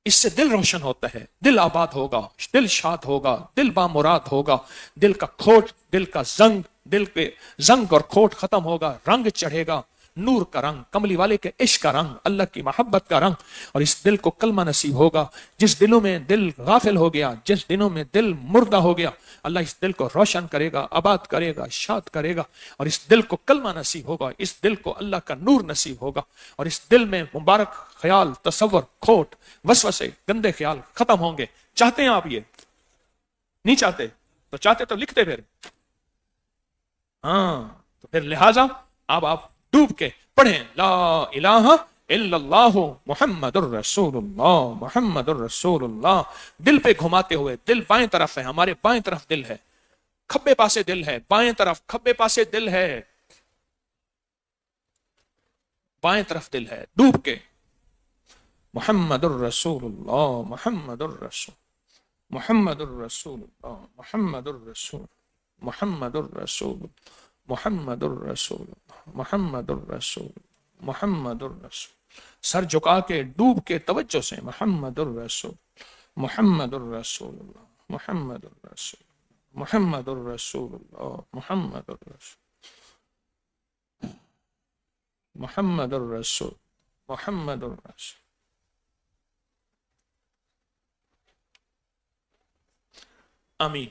اس سے دل روشن ہوتا ہے، دل آباد ہوگا، دل شاد ہوگا، دل بامراد ہوگا، دل کا کھوٹ، دل کا زنگ، دل کے زنگ اور کھوٹ ختم ہوگا، رنگ چڑھے گا، نور کا رنگ، کملی والے کے عشق کا رنگ، اللہ کی محبت کا رنگ، اور اس دل کو کلمہ نصیب ہوگا۔ جس دلوں میں دل غافل ہو گیا، جس دلوں میں دل مردہ ہو گیا، اللہ اس دل کو روشن کرے گا، آباد کرے گا، شاد کرے گا، اور اس دل کو کلمہ نصیب ہوگا، اس دل کو اللہ کا نور نصیب ہوگا، اور اس دل میں مبارک خیال، تصور، کھوٹ، وسوسے، گندے خیال ختم ہوں گے۔ چاہتے ہیں آپ یہ؟ نہیں چاہتے؟ تو چاہتے تو لکھتے پھر۔ ہاں، تو پھر لہٰذا اب آپ ڈوب کے پڑھیں لا الہ الا اللہ محمد الرسول اللہ، محمد الرسول اللہ، دل پہ گھماتے ہوئے۔ دل بائیں طرف ہے، ہمارے بائیں طرف دل ہے، کھبے پاسے دل ہے، بائیں طرف کھبے پاسے دل ہے، بائیں طرف دل ہے، ڈوب کے محمد الرسول اللہ، محمد الرسول، محمد الرسول اللہ، محمد الرسول، محمد الرسول، محمد الرسول، محمد الرسول، محمد الرسول، سر جھکا کے ڈوب کے توجہ سے محمد الرسول محمد الرسول اللہ محمد الرسول محمد الرسول اللہ محمد الرسول محمد الرسول محمد الرسول. آمین.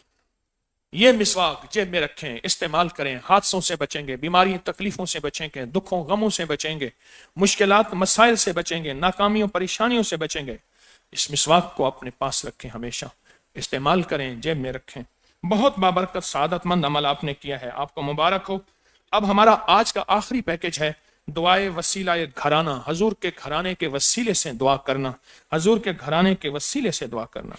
یہ مسواک جیب میں رکھیں، استعمال کریں، حادثوں سے بچیں گے، بیماری تکلیفوں سے بچیں گے، دکھوں غموں سے بچیں گے، مشکلات مسائل سے بچیں گے، ناکامیوں پریشانیوں سے بچیں گے. اس مسواک کو اپنے پاس رکھیں، ہمیشہ استعمال کریں، جیب میں رکھیں. بہت بابرکت سعادت مند عمل آپ نے کیا ہے، آپ کو مبارک ہو. اب ہمارا آج کا آخری پیکج ہے دعائے وسیلہ گھرانہ، حضور کے گھرانے کے وسیلے سے دعا کرنا، حضور کے گھرانے کے وسیلے سے دعا کرنا.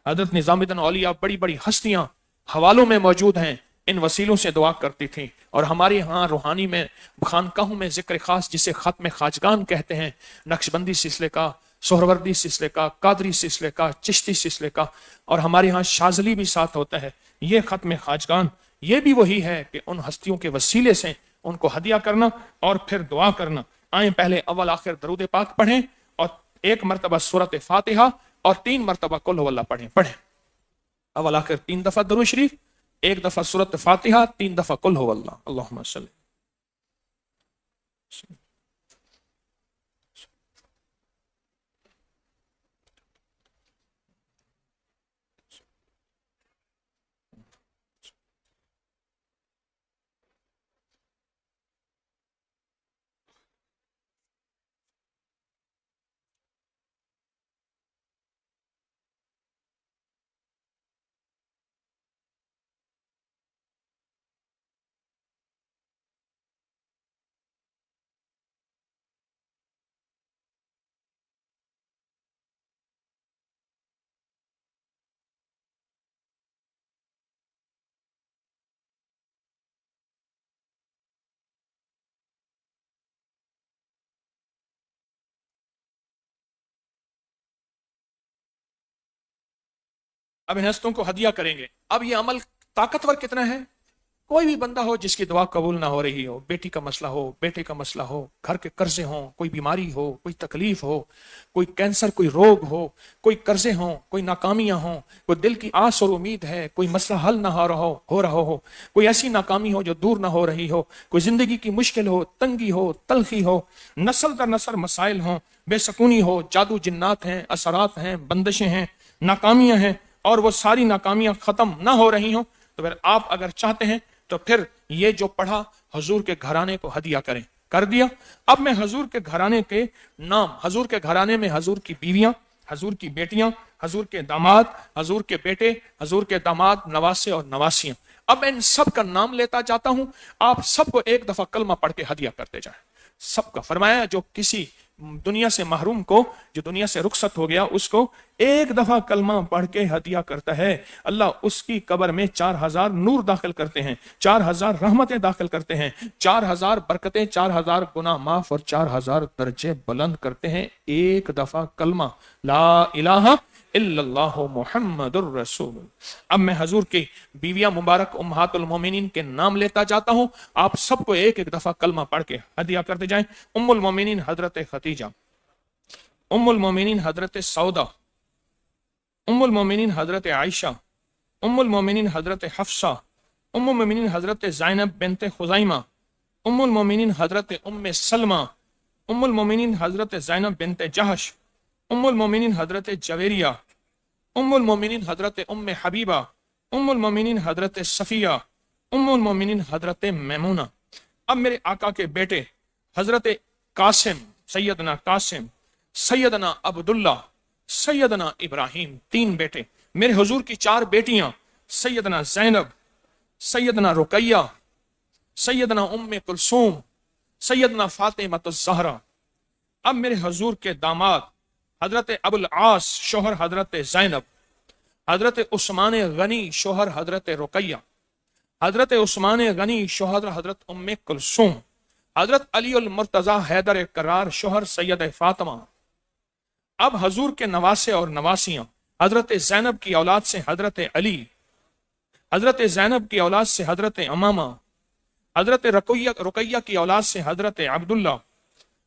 حضرت نظام الدین اولیاء بڑی بڑی ہستیاں حوالوں میں موجود ہیں، ان وسیلوں سے دعا کرتی تھیں. اور ہمارے ہاں روحانی میں خانقاہوں میں ذکر خاص جسے ختم خواجگان کہتے ہیں، نقشبندی سلسلے کا، سہروردی سلسلے کا، قادری سلسلے کا، چشتی سلسلے کا، اور ہمارے ہاں شاذلی بھی ساتھ ہوتا ہے. یہ ختم خواجگان یہ بھی وہی ہے کہ ان ہستیوں کے وسیلے سے ان کو ہدیہ کرنا اور پھر دعا کرنا. آئیں پہلے اول آخر درود پاک پڑھیں اور 1 مرتبہ سورۃ فاتحہ اور 3 مرتبہ قل هو اللہ پڑھیں. اول آخر 3 دفعہ درود شریف، 1 دفعہ سورۃ فاتحہ، 3 دفعہ قل هو اللہ. اللہم صلی. اب ان ہستوں کو ہدیہ کریں گے. اب یہ عمل طاقتور کتنا ہے؟ کوئی بھی بندہ ہو جس کی دعا قبول نہ ہو رہی ہو، بیٹی کا مسئلہ ہو، بیٹے کا مسئلہ ہو، گھر کے قرضے ہوں، کوئی بیماری ہو، کوئی تکلیف ہو، کوئی کینسر، کوئی روگ ہو، کوئی قرضے ہوں، کوئی ناکامیاں ہوں، کوئی دل کی آس اور امید ہے، کوئی مسئلہ حل نہ ہو رہا ہو، کوئی ایسی ناکامی ہو جو دور نہ ہو رہی ہو، کوئی زندگی کی مشکل ہو، تنگی ہو، تلخی ہو، نسل در نسل مسائل ہوں، بے سکونی ہو، جادو جنات ہیں، اثرات ہیں، بندشیں ہیں، ناکامیاں ہیں، اور وہ ساری ناکامیاں ختم نہ ہو رہی ہوں، تو پھر آپ اگر چاہتے ہیں تو پھر یہ جو پڑھا حضور کے گھرانے کو ہدیہ کریں. کر دیا. اب میں حضور کے گھرانے کے نام، حضور کے گھرانے میں حضور کی بیویاں، حضور کی بیٹیاں، حضور کے داماد، حضور کے بیٹے، حضور کے داماد، نواسے اور نواسیاں، اب میں ان سب کا نام لیتا جاتا ہوں. آپ سب کو 1 دفعہ کلمہ پڑھ کے ہدیہ کرتے جائیں. سب کا فرمایا جو کسی دنیا سے محروم کو، جو دنیا سے رخصت ہو گیا، اس کو 1 دفعہ کلمہ پڑھ کے ہدیہ کرتا ہے، اللہ اس کی قبر میں 4000 نور داخل کرتے ہیں، 4000 رحمتیں داخل کرتے ہیں، 4000 برکتیں، 4000 گناہ معاف اور 4000 درجے بلند کرتے ہیں. 1 دفعہ کلمہ لا الہ الا اللہ محمد الرسول. اب میں حضور کی بیویاں مبارک امہات المومنین کے نام لیتا جاتا ہوں. آپ سب کو 1 دفعہ کلمہ پڑھ کے ہدیہ کرتے جائیں. ام المومنین حضرت خدیجہ، ام المومنین حضرت سودا، ام المومنین حضرت عائشہ، ام المومنین حضرت حفصہ، ام المومنین حضرت زینب بنت خزیمہ، ام المومنین حضرت ام سلمہ، ام المومنین حضرت زینب بنت جہش، ام المومنین حضرت جویریہ، ام المومنین حضرت ام حبیبہ، ام المومنین حضرت صفیہ، ام المومنین حضرت میمونہ. اب میرے آقا کے بیٹے حضرت قاسم، سیدنا قاسم، سیدنا عبداللہ، سیدنا ابراہیم، 3 بیٹے. میرے حضور کی 4 بیٹیاں، سیدنا زینب، سیدنا رقیہ، سیدنا ام کلثوم، سیدنا فاطمہ الزہرا. اب میرے حضور کے داماد حضرت ابو العاص شوہر حضرت زینب، حضرت عثمان غنی شوہر حضرت رقیہ، حضرت عثمان غنی شوہر حضرت ام کلثوم، حضرت علی المرتضی حیدر کرار شوہر سید فاطمہ. اب حضور کے نواسے اور نواسیاں، حضرت زینب کی اولاد سے حضرت علی، حضرت زینب کی اولاد سے حضرت امامہ، حضرت رقیہ کی اولاد سے حضرت عبداللہ،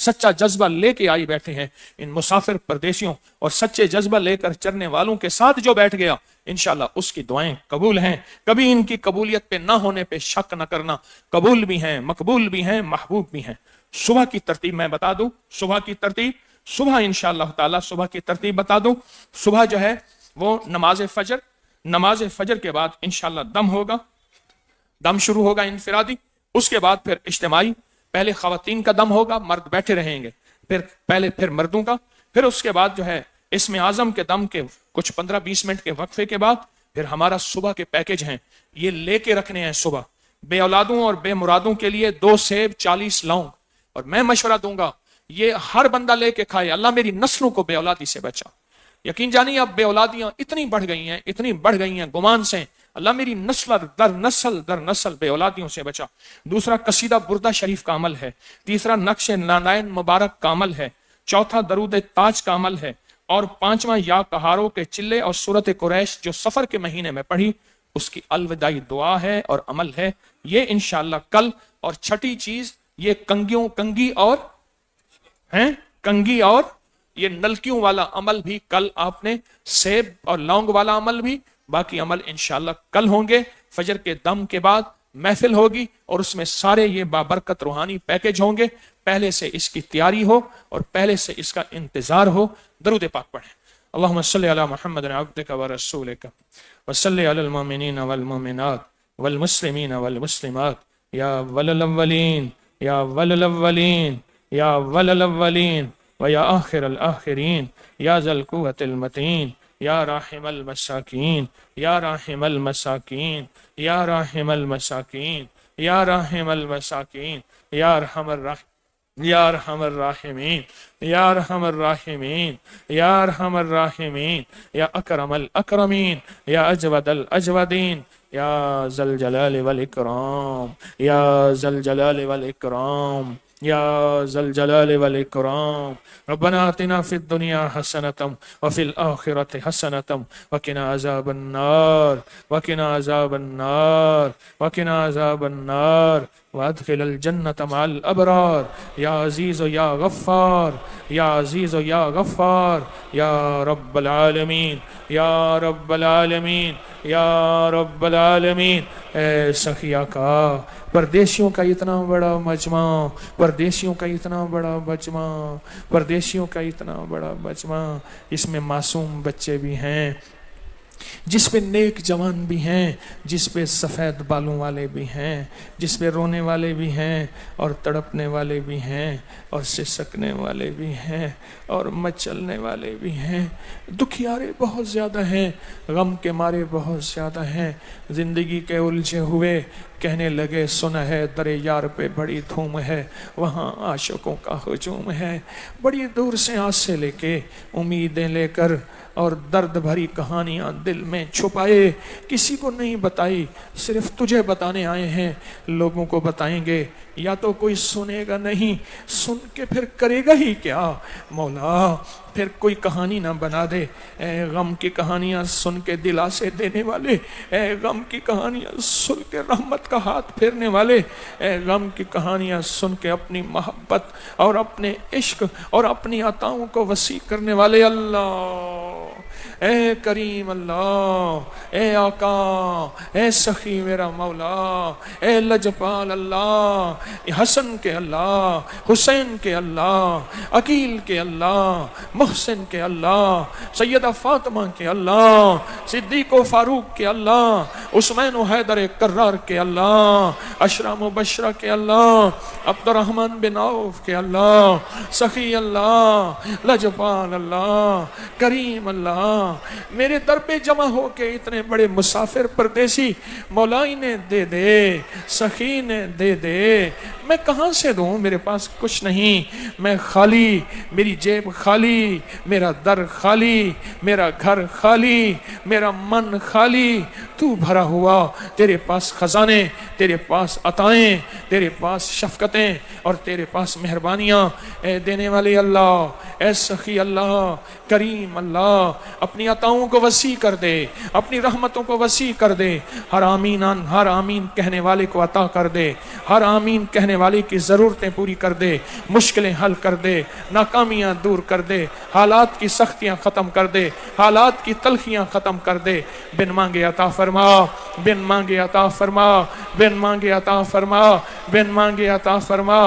سچا جذبہ لے کے آئی بیٹھے ہیں ان مسافر پردیسیوں اور سچے جذبہ لے کر چلنے والوں کے ساتھ جو بیٹھ گیا انشاءاللہ اس کی دعائیں قبول ہیں. کبھی ان کی قبولیت پہ نہ ہونے پہ شک نہ کرنا. قبول بھی ہیں، مقبول بھی ہیں، محبوب بھی ہیں. صبح کی ترتیب میں بتا دوں، صبح کی ترتیب، صبح انشاءاللہ تعالی صبح کی ترتیب بتا دوں. صبح جو ہے وہ نماز فجر، نماز فجر کے بعد انشاءاللہ دم ہوگا، دم شروع ہوگا انفرادی. اس کے بعد پھر اجتماعی، پہلے خواتین کا دم ہوگا، مرد بیٹھے رہیں گے، پھر مردوں کا. پھر اس کے بعد جو ہے اسم اعظم کے دم کے کچھ 15-20 منٹ کے وقفے کے بعد پھر ہمارا صبح کے پیکج ہیں، یہ لے کے رکھنے ہیں. صبح بے اولادوں اور بے مرادوں کے لیے 2 سیب 40 لونگ. اور میں مشورہ دوں گا یہ ہر بندہ لے کے کھائے. اللہ میری نسلوں کو بے اولادی سے بچا. یقین جانی اب بے اولادیاں اتنی بڑھ گئی ہیں گمان سے. اللہ میری نسل در نسل بے اولادیوں سے بچا. دوسرا قصیدہ بردہ شریف کا عمل ہے. تیسرا نقش نانائن مبارک کا عمل ہے. چوتھا درود تاج کا عمل ہے. اور پانچواں یا کہاروں کے چلے اور سورت قریش جو سفر کے مہینے میں پڑھی اس کی الوداعی دعا ہے اور عمل ہے. یہ انشاءاللہ کل. اور چھٹی چیز یہ کنگی اور یہ نلکیوں والا عمل بھی کل آپ نے، سیب اور لونگ والا عمل بھی، باقی عمل انشاءاللہ کل ہوں گے. فجر کے دم کے بعد محفل ہوگی اور اس میں سارے یہ بابرکت روحانی پیکج ہوں گے. پہلے سے اس کی تیاری ہو اور پہلے سے اس کا انتظار ہو. درود پاک پڑھیں. اللہم صلی علی محمد عبدک و رسولک وصلی علی المؤمنین والمؤمنات والمسلمین والمسلمات یا ولی الاولین یا ولی الاولین یا ولی الاولین ویا آخر الآخرین یا ذا القوة المتین یا راحم المساکین یا راحم المساکین یا راحم المساکین یا راحم المساکین یا ارحم الراحمین یا ارحم الراحمین یا ارحم الراحمین یا ارحم الراحمین یا اکرم الاکرمین یا اجود الاجودین یا ذا الجلال والاکرام یا ذا الجلال والاکرام یا ذا الجلال والاکرام. ربنا آتنا فی الدنیا حسنة وفی الآخرة حسنة وقنا عذاب النار وقنا عذاب النار وقنا عذاب النار وادخل الجنة مع الابرار یا عزیز یا غفار یا عزیز یا غفار یا رب العالمین یا رب العالمین یا رب العالمین. اے سخیا کا پردیسیوں کا اتنا بڑا مجمع، پردیسیوں کا اتنا بڑا مجمع، پردیسیوں کا اتنا بڑا مجمع، اس میں معصوم بچے بھی ہیں، جس پہ نیک جوان بھی ہیں، جس پہ سفید بالوں والے بھی ہیں، جس پہ رونے والے بھی ہیں اور تڑپنے والے بھی ہیں اور سسکنے والے بھی ہیں اور مچلنے والے بھی ہیں. دکھیارے بہت زیادہ ہیں، غم کے مارے بہت زیادہ ہیں، زندگی کے الجھے ہوئے کہنے لگے سنا ہے در یار پہ بڑی دھوم ہے، وہاں عاشقوں کا ہجوم ہے. بڑی دور سے آس سے لے کے امیدیں لے کر اور درد بھری کہانیاں دل میں چھپائے، کسی کو نہیں بتائی، صرف تجھے بتانے آئے ہیں. لوگوں کو بتائیں گے یا تو کوئی سنے گا نہیں، سن کے پھر کرے گا ہی کیا. مولا پھر کوئی کہانی نہ بنا دے. اے غم کی کہانیاں سن کے دلاسے دینے والے، اے غم کی کہانیاں سن کے رحمت کا ہاتھ پھیرنے والے، اے غم کی کہانیاں سن کے اپنی محبت اور اپنے عشق اور اپنی عطاؤں کو وسیع کرنے والے. اللہ اے کریم اللہ، اے آقا، اے سخی میرا مولا، اے لجپال اللہ، حسن کے اللہ، حسین کے اللہ، عقیل کے اللہ، محسن کے اللہ، سیدہ فاطمہ کے اللہ، صدیق و فاروق کے اللہ، عثمان و حیدر کرار کے اللہ، عشرہ مبشرہ کے اللہ، عبد الرحمن بن عوف کے اللہ، سخی اللہ، لجپال اللہ، کریم اللہ. میرے در پہ جمع ہو کے اتنے بڑے مسافر پردیسی مولائی نے دے دے، سخی نے دے دے. میں کہاں سے دوں؟ میرے پاس کچھ نہیں، میں خالی، میری جیب خالی، میرا در خالی، میرا گھر خالی. میرا من خالی، تو بھرا ہوا، تیرے پاس خزانے، تیرے پاس عطائیں، تیرے پاس شفقتیں اور تیرے پاس مہربانیاں۔ اے دینے والے اللہ، اے سخی اللہ، کریم اللہ، اپنی عطاؤں کو وسیع کر دے، اپنی رحمتوں کو وسیع کر دے، ہر آمین ہر آمین کہنے والے کو عطا کر دے، ہر آمین کہنے والے کی ضرورتیں پوری کر دے، مشکلیں حل کر دے، ناکامیاں دور کر دے، حالات کی سختیاں ختم کر دے، حالات کی تلخیاں ختم کر دے۔ بن مانگے عطا فرما، بن مانگے عطا فرما، بن مانگے عطا فرما، بن مانگے عطا فرما،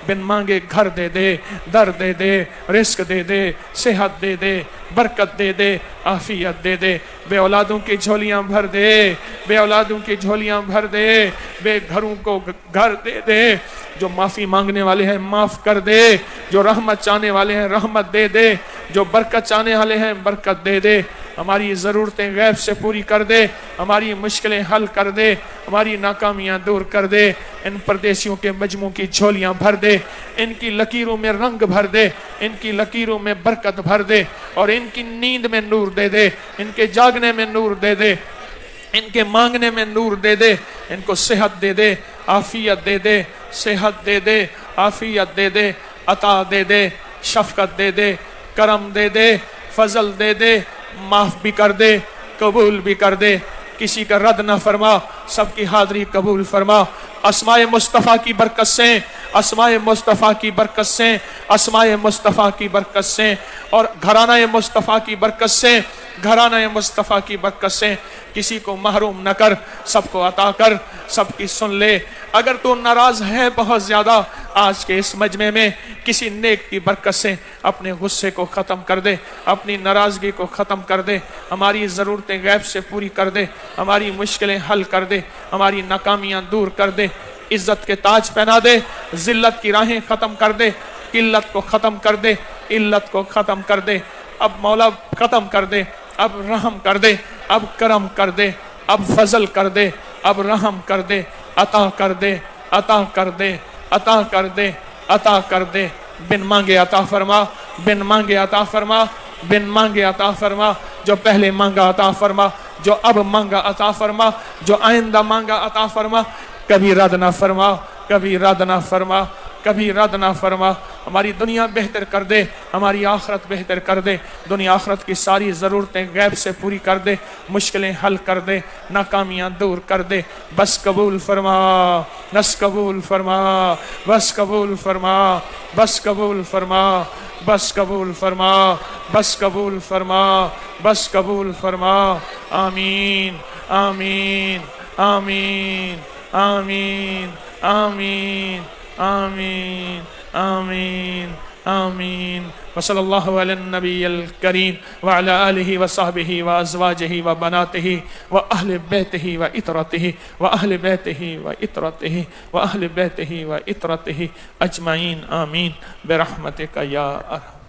بن مانگے گھر دے دے، در دے دے، رزق دے دے، صحت دے دے، برکت دے دے، عافیت دے دے، بے اولادوں کی جھولیاں بھر دے، بے اولادوں کی جھولیاں بھر دے، بے گھروں کو گھر دے دے، جو معافی مانگنے والے ہیں معاف کر دے، جو رحمت چاہنے والے ہیں رحمت دے دے، جو برکت چاہنے والے ہیں برکت دے دے، ہماری ضرورتیں غیب سے پوری کر دے، ہماری مشکلیں حل کر دے، ہماری ناکامیاں دور کر دے، ان پردیسیوں کے مجموع کی جھولیاں بھر دے، ان کی لکیروں میں رنگ بھر دے، ان کی لکیروں میں برکت بھر دے، اور ان کی نیند میں نور دے دے، ان کے جاگنے میں نور دے دے، ان کے مانگنے میں نور دے دے، ان کو صحت دے دے، عافیت دے دے، صحت دے دے، عافیت دے دے، عطا دے دے، شفقت دے دے، کرم دے دے، فضل دے دے، معاف بھی کر دے، قبول بھی کر دے، کسی کا رد نہ فرما، سب کی حاضری قبول فرما۔ اسماء مصطفیٰ کی برکت سے، اسماء مصطفیٰ کی برکت سے، اسماء مصطفیٰ کی برکت سے، اور گھرانہ مصطفیٰ کی برکت سے، گھرانہ مصطفیٰ کی برکت سے کسی کو محروم نہ کر، سب کو عطا کر، سب کی سن لے۔ اگر تو ناراض ہے بہت زیادہ، آج کے اس مجمع میں کسی نیک کی برکت سے اپنے غصے کو ختم کر دے، اپنی ناراضگی کو ختم کر دے، ہماری ضرورتیں غیب سے پوری کر دے، ہماری مشکلیں حل کر دے، ہماری ناکامیاں دور کر دے، عزت کے تاج پہنا دے، ذلت کی راہیں ختم کر دے، قلت کو ختم کر دے، علت کو ختم کر دے۔ اب مولا ختم کر دے، اب رحم کر دے، اب کرم کر دے، اب فضل کر دے، اب رحم کر دے، عطا کر دے، عطا کر دے، عطا کر دے، عطا کر دے۔ بن مانگے عطا فرما، بن مانگے عطا فرما، بن مانگے عطا فرما، جو پہلے مانگا عطا فرما، جو اب مانگا عطا فرما، جو آئندہ مانگا عطا فرما، کبھی رد نہ فرما، کبھی رد نہ فرما، کبھی رد نہ فرما۔ ہماری دنیا بہتر کر دے، ہماری آخرت بہتر کر دے، دنیا آخرت کی ساری ضرورتیں غیب سے پوری کر دے، مشکلیں حل کر دے، ناکامیاں دور کر دے۔ بس قبول فرما، بس قبول فرما، بس قبول فرما، بس قبول فرما، بس قبول فرما، بس قبول فرما، بس قبول فرما۔ آمین آمین آمین آمین آمین آمین آمین آمین۔ وصلی اللہ علی النبی الکریم وعلی آلہ وصحبہ وازواجہ وبناتہ واہل بیتہ وعطرتہ واہل بیتہ وعطرتہ واہل بیتہ وعطرتہ اجمعین، آمین برحمتک یا ارحم۔